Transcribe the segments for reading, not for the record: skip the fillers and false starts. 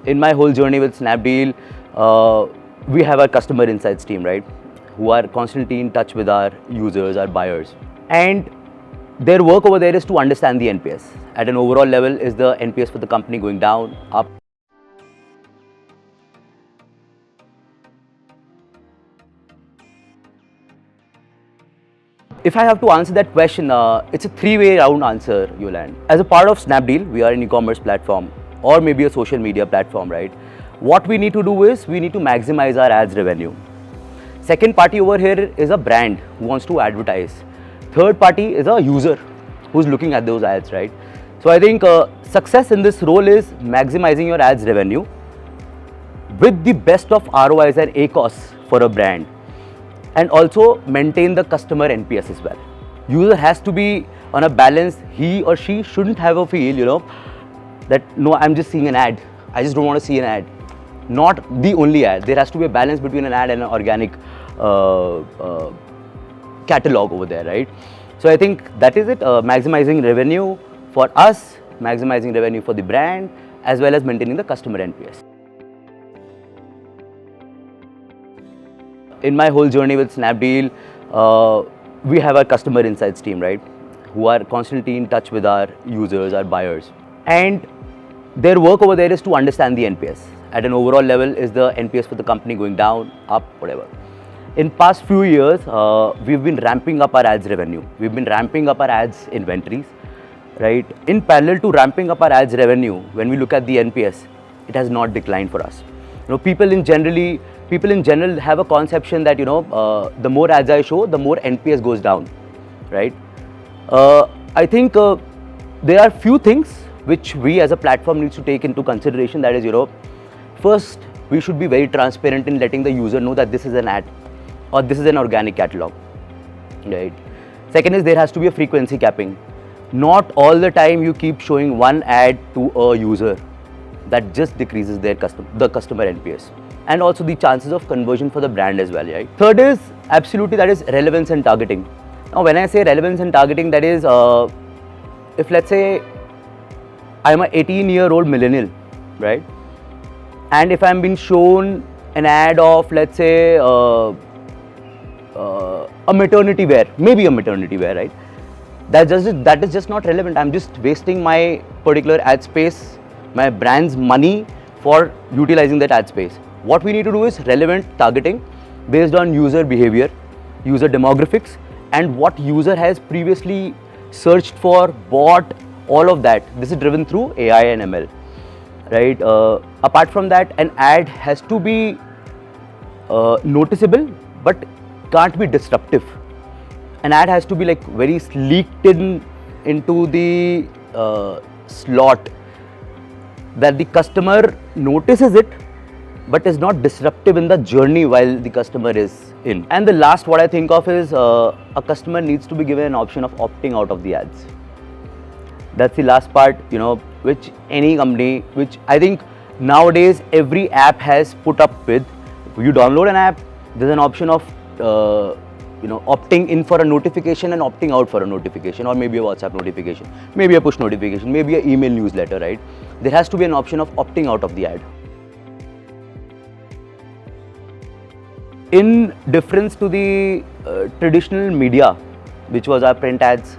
in my whole journey with Snapdeal, we have our customer insights team, right? Who are constantly in touch with our users, our buyers. And their work over there is to understand the NPS. At an overall level, is the NPS for the company going down, up? If I have to answer that question, it's a three-way round answer, Yoland. As a part of Snapdeal, we are an e-commerce platform or maybe a social media platform, right? What we need to do is we need to maximize our ads revenue. Second party over here is a brand who wants to advertise. Third party is a user who's looking at those ads, right? So I think success in this role is maximizing your ads revenue with the best of ROIs and ACOS for a brand, and also maintain the customer NPS as well. User has to be on a balance. He or she shouldn't have a feel, that no, I'm just seeing an ad. I just don't want to see an ad. Not the only ad. There has to be a balance between an ad and an organic catalog over there, right? So I think that is it. Maximizing revenue for us, maximizing revenue for the brand, as well as maintaining the customer NPS. In my whole journey with Snapdeal, we have our customer insights team, right? Who are constantly in touch with our users, our buyers. And their work over there is to understand the NPS. At an overall level, is the NPS for the company going down, up, whatever. In past few years, we've been ramping up our ads revenue. We've been ramping up our ads inventories, right? In parallel to ramping up our ads revenue, when we look at the NPS, it has not declined for us. People in general have a conception that the more ads I show, the more NPS goes down, right? I think there are few things which we as a platform needs to take into consideration. That is, first, we should be very transparent in letting the user know that this is an ad or this is an organic catalog, right? Second is there has to be a frequency capping. Not all the time you keep showing one ad to a user. That just decreases the customer NPS, and also the chances of conversion for the brand as well, right? Third is absolutely, that is relevance and targeting. Now, when I say relevance and targeting, that is, if let's say I'm an 18-year-old millennial, right? And if I'm being shown an ad of, let's say, a maternity wear, maybe a maternity wear, right? That is just not relevant. I'm just wasting my particular ad space, my brand's money for utilizing that ad space. What we need to do is relevant targeting based on user behavior, user demographics, and what user has previously searched for, bought, all of that. This is driven through AI and ML, right? Apart from that, an ad has to be noticeable but can't be disruptive. An ad has to be like very sleeked into the slot that the customer notices it but is not disruptive in the journey while the customer is in. And the last what I think of is a customer needs to be given an option of opting out of the ads. That's the last part, which any company, which I think nowadays every app has put up with. You download an app, there's an option of opting in for a notification and opting out for a notification, or maybe a WhatsApp notification, maybe a push notification, maybe an email newsletter, right? There has to be an option of opting out of the ad. In difference to the traditional media, which was our print ads,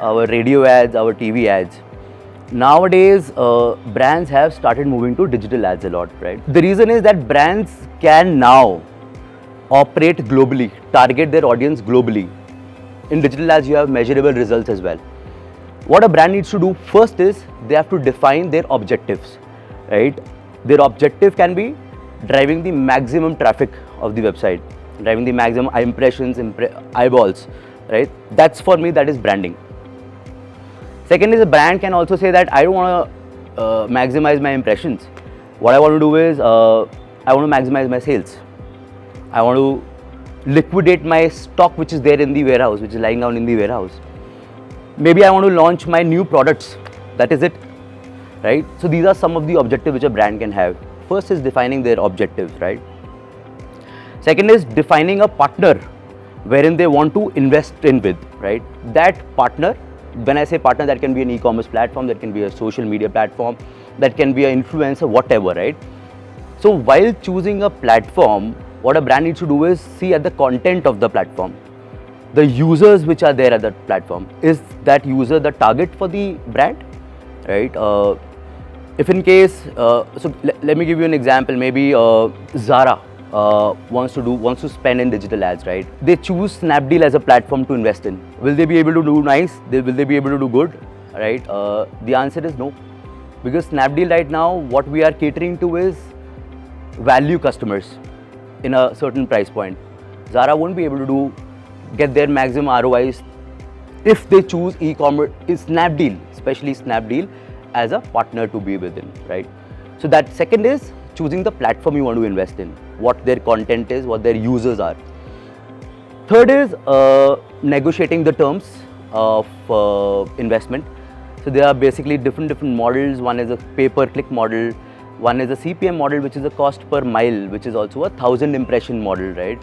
our radio ads, our TV ads, nowadays brands have started moving to digital ads a lot, right? The reason is that brands can now operate globally, target their audience globally. In digital ads, you have measurable results as well. What a brand needs to do first is they have to define their objectives, right? Their objective can be driving the maximum traffic of the website, driving the maximum impressions, eyeballs, right? That's, for me, that is branding. Second is, a brand can also say that I don't want to maximize my impressions. What I want to do is I want to maximize my sales. I want to liquidate my stock which is there in the warehouse, which is lying down in the warehouse. Maybe I want to launch my new products. That is it, right? So these are some of the objectives which a brand can have. First is defining their objectives, right? Second is defining a partner wherein they want to invest in with, right? That partner, when I say partner, that can be an e-commerce platform, that can be a social media platform, that can be an influencer, whatever, right? So while choosing a platform, what a brand needs to do is see at the content of the platform, the users which are there at that platform. Is that user the target for the brand, right? If in case, let me give you an example. Maybe Zara wants to spend in digital ads, right? They choose Snapdeal as a platform to invest in. Will they be able to do nice? Will they be able to do good, right? The answer is no, because Snapdeal right now, what we are catering to is value customers in a certain price point. Zara won't be able to get their maximum ROIs if they choose e-commerce, Snapdeal, especially Snapdeal, as a partner to be within, right? So that second is choosing the platform you want to invest in, what their content is, what their users are. Third is negotiating the terms of investment. So there are basically different models. One is a pay-per-click model. One is a CPM model, which is a cost per mile, which is also a 1,000 impression model, right?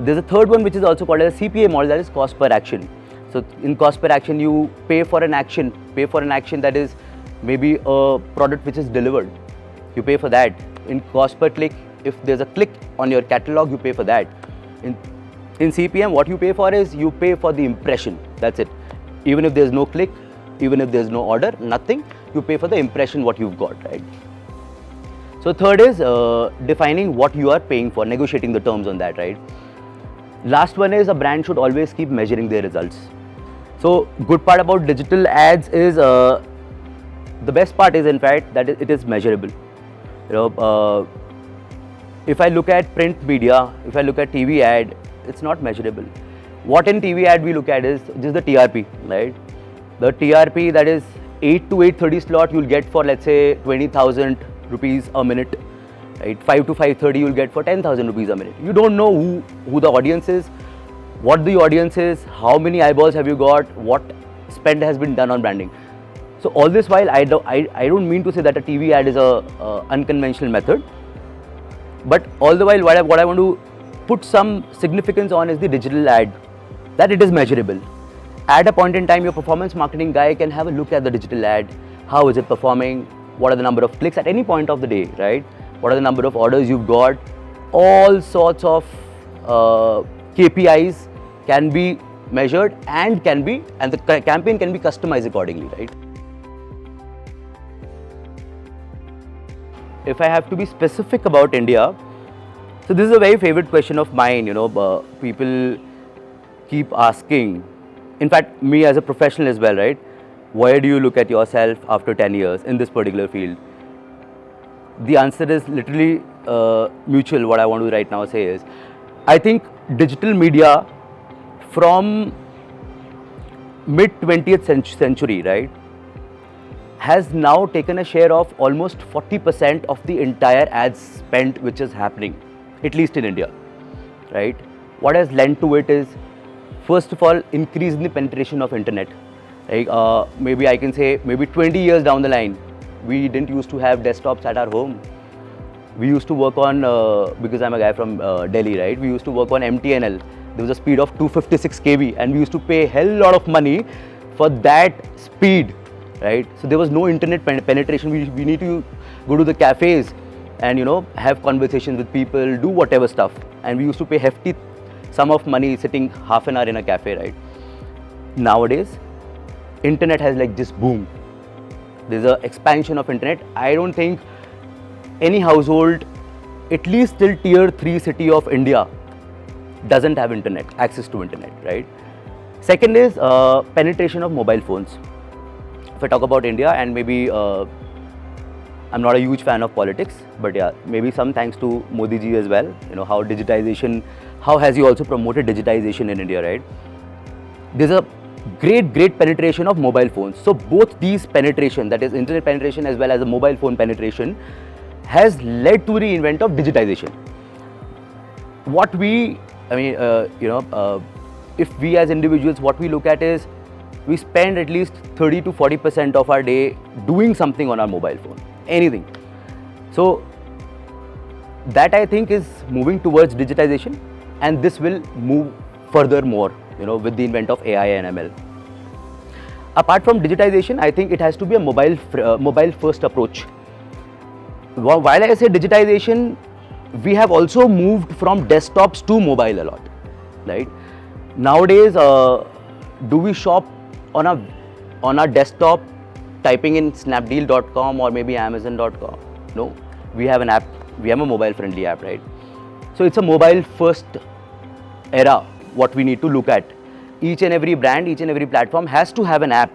There's a third one which is also called as a CPA model, that is cost per action. So in cost per action, you pay for an action that is maybe a product which is delivered. You pay for that. In cost per click, if there's a click on your catalog, you pay for that. In CPM, what you pay for is you pay for the impression. That's it. Even if there's no click, even if there's no order, nothing, you pay for the impression what you've got, right? So third is defining what you are paying for, negotiating the terms on that, right? Last one is a brand should always keep measuring their results. So good part about digital ads is the best part is in fact that it is measurable. You know, if I look at print media, if I look at TV ad, it's not measurable. What in TV ad we look at is just the TRP, right? The TRP, that is 8 to 8:30 slot, you'll get for, let's say, 20,000 rupees a minute, right? 5 to 5:30 you'll get for 10,000 rupees a minute. You don't know who the audience is, what the audience is, how many eyeballs have you got, what spend has been done on branding. So all this while, I don't mean to say that a TV ad is a unconventional method, but all the while what I want to put some significance on is the digital ad, that it is measurable. At a point in time, your performance marketing guy can have a look at the digital ad. How is it performing? What are the number of clicks at any point of the day, right? What are the number of orders you've got? All sorts of KPIs can be measured and the campaign can be customized accordingly, right? If I have to be specific about India, so this is a very favorite question of mine, you know, people keep asking, in fact, me as a professional as well, right? Where do you look at yourself after 10 years in this particular field? The answer is literally mutual. What I want to right now say is, I think digital media from mid 20th century, right, has now taken a share of almost 40% of the entire ad spend which is happening, at least in India, right? What has lent to it is, first of all, increase in the penetration of internet. Like, maybe I can say, maybe 20 years down the line, we didn't used to have desktops at our home. We used to work on, because I'm a guy from Delhi, right? We used to work on MTNL. There was a speed of 256 KB and we used to pay a hell lot of money for that speed, right? So there was no internet penetration. We need to go to the cafes and, you know, have conversations with people, do whatever stuff. And we used to pay hefty sum of money sitting half an hour in a cafe, right? Nowadays, internet has like just boomed. There's an expansion of internet. I don't think any household, at least till tier 3 city of India, doesn't have internet, access to internet, right? Second is penetration of mobile phones. If I talk about India, and maybe I'm not a huge fan of politics, but yeah, maybe some thanks to Modi ji as well. You know, how has he also promoted digitization in India, right? There's a great penetration of mobile phones. So both these penetration, that is internet penetration as well as the mobile phone penetration, has led to the invent of digitization. If we as individuals, what we look at is, we spend at least 30 to 40% of our day doing something on our mobile phone, anything. So that I think is moving towards digitization, and this will move further more, you know, with the invent of AI and ML. apart from digitization, I think it has to be a mobile first approach. While I say digitization, we have also moved from desktops to mobile a lot, right? Nowadays, do we shop on a desktop typing in snapdeal.com or maybe amazon.com? No, we have an app. We have a mobile friendly app, right? So it's a mobile first era what we need to look at. Each and every brand, each and every platform has to have an app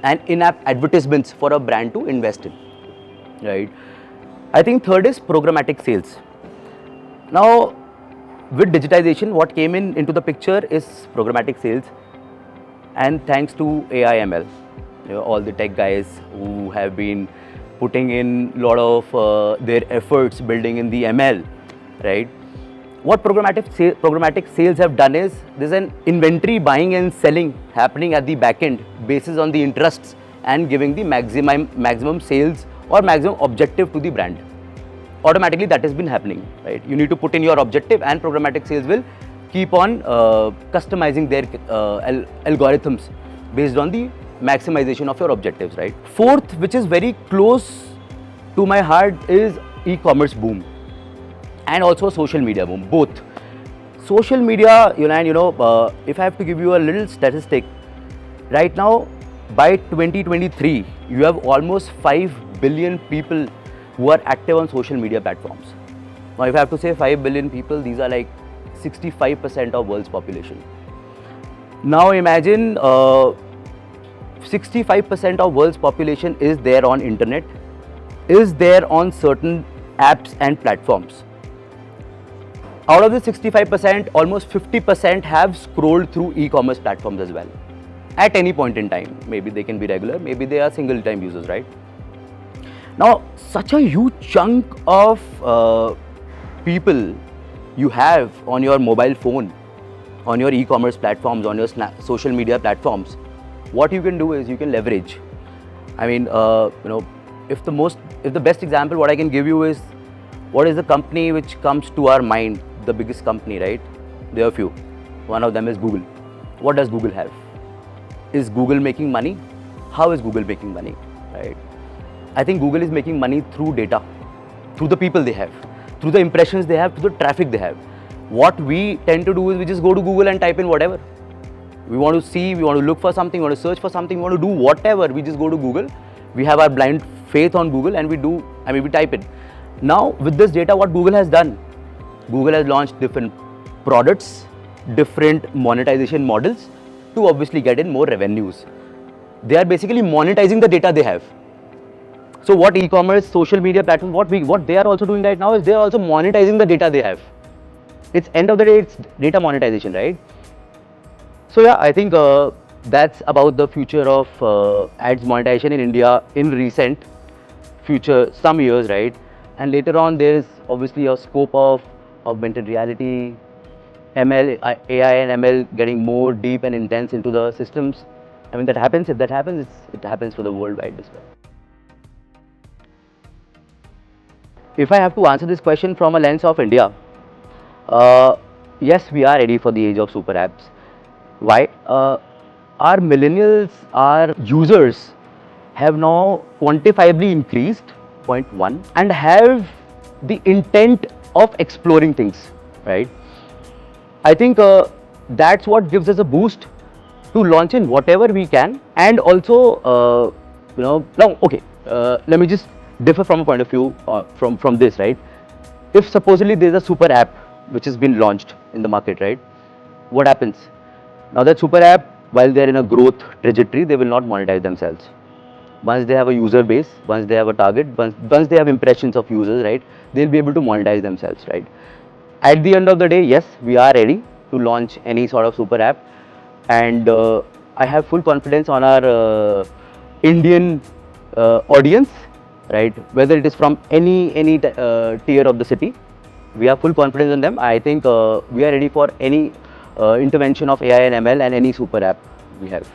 and in-app advertisements for a brand to invest in, right? I think third is programmatic sales. Now, with digitization, what came into the picture is programmatic sales, and thanks to AI ML, all the tech guys who have been putting in a lot of their efforts building in the ML, right? What programmatic sales have done is there's an inventory buying and selling happening at the back end basis on the interests and giving the maximum sales or maximum objective to the brand. Automatically that has been happening, right? You need to put in your objective and programmatic sales will keep on customizing their algorithms based on the maximization of your objectives, right? Fourth, which is very close to my heart, is e-commerce boom and also social media boom, both. Social media, if I have to give you a little statistic, right now by 2023, you have almost 5 billion people who are active on social media platforms. Now, if I have to say 5 billion people, these are like 65% of world's population. Now imagine 65% of world's population is there on internet, is there on certain apps and platforms. Out of the 65%, almost 50% have scrolled through e-commerce platforms as well. At any point in time, maybe they can be regular, maybe they are single-time users, right? Now, such a huge chunk of people you have on your mobile phone, on your e-commerce platforms, on your social media platforms, what you can do is you can leverage. I mean, if the best example what I can give you is, what is the company which comes to our mind, the biggest company, right? There are a few. One of them is Google. What does Google have? Is Google making money? How is Google making money, right? I think Google is making money through data, through the people they have, through the impressions they have, through the traffic they have. What we tend to do is we just go to Google and type in whatever. We want to see, we want to look for something, we want to search for something, we want to do whatever. We just go to Google. We have our blind faith on Google and we type it. Now, with this data, what Google has done, Google has launched different products, different monetization models to obviously get in more revenues. They are basically monetizing the data they have. So what e-commerce, social media platforms, what they are also doing right now is they are also monetizing the data they have. It's end of the day, it's data monetization, right? So yeah, I think that's about the future of ads monetization in India in recent future, some years, right? And later on, there's obviously a scope of augmented reality, ML, AI and ML getting more deep and intense into the systems. I mean, if that happens, it happens for the worldwide as well. If I have to answer this question from a lens of India, yes, we are ready for the age of super apps. Why? Our millennials, our users have now quantifiably increased, point one, and have the intent of exploring things, right? I think that's what gives us a boost to launch in whatever we can, and also, let me just differ from a point of view from this, right? If supposedly there's a super app which has been launched in the market, right? What happens? Now that super app, while they're in a growth trajectory, they will not monetize themselves. Once they have a user base, once they have a target, once they have impressions of users, right, they'll be able to monetize themselves, right? At the end of the day, yes, we are ready to launch any sort of super app, and I have full confidence on our Indian audience, right? Whether it is from any tier of the city, we have full confidence in them. I think we are ready for any intervention of AI and ML and any super app we have.